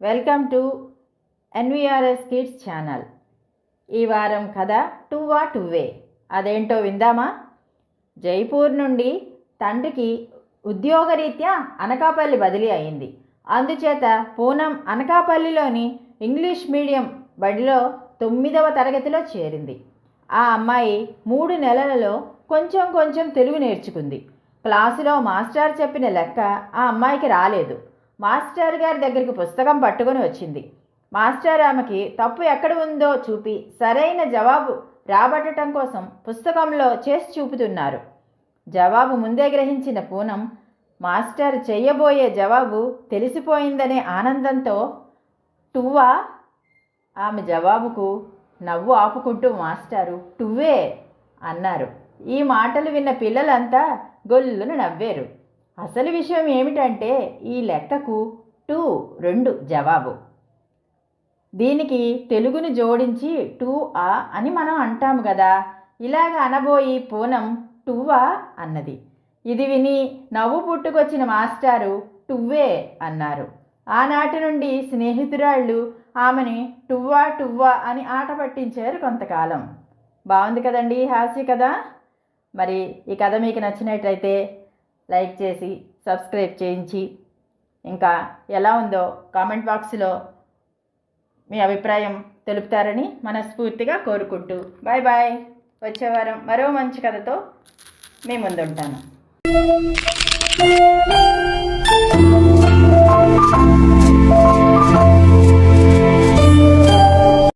Welcome to NVRS kids channel. ఈ వారం కథ టువ్వా టువ్వే. అదేంటో విందామా? జైపూర్ నుండి తండ్రికి ఉద్యోగరీత్యా అనకాపల్లి బదిలీ అయింది. అందుచేత పూనం అనకాపల్లిలోని ఇంగ్లీష్ మీడియం బడిలో 9వ తరగతిలో చేరింది. ఆ అమ్మాయి 3 నెలలలో కొంచెం తెలుగు నేర్చుకుంది. క్లాసులో మాస్టర్ చెప్పిన లెక్క ఆ అమ్మాయికి రాలేదు. మాస్టర్ గారి దగ్గరికి పుస్తకం పట్టుకొని వచ్చింది. మాస్టర్ ఆమెకి తప్పు ఎక్కడ ఉందో చూపి సరైన జవాబు రాబట్టడం కోసం పుస్తకంలో చేసి చూపుతున్నారు. జవాబు ముందే గ్రహించిన పూనం మాస్టర్ చెయ్యబోయే జవాబు తెలిసిపోయిందనే ఆనందంతో టువ్వా. ఆమె జవాబుకు నవ్వు ఆపుకుంటూ మాస్టారు టువ్వే అన్నారు. ఈ మాటలు విన్న పిల్లలంతా గొల్లున నవ్వారు. అసలు విషయం ఏమిటంటే ఈ లెక్కకు 2 జవాబు. దీనికి తెలుగును జోడించి ఆ అని మనం అంటాము కదా. ఇలాగ అనబోయి పూనం టువ్వా అన్నది. ఇది విని నవ్వు పుట్టుకొచ్చిన మాస్టారు టువ్వే అన్నారు. ఆనాటి నుండి స్నేహితురాళ్ళు ఆమెని టువ్వా అని ఆట పట్టించారు కొంతకాలం. బాగుంది కదండి, హాస్య కదా. మరి ఈ కథ మీకు నచ్చినట్లయితే లైక్ చేసి సబ్స్క్రైబ్ చేయించి, ఇంకా ఎలా ఉందో కామెంట్ బాక్స్లో మీ అభిప్రాయం తెలుపుతారని మనస్ఫూర్తిగా కోరుకుంటూ బాయ్ బాయ్. వచ్చే వారం మరో మంచి కథతో మీ ముందుంటాను.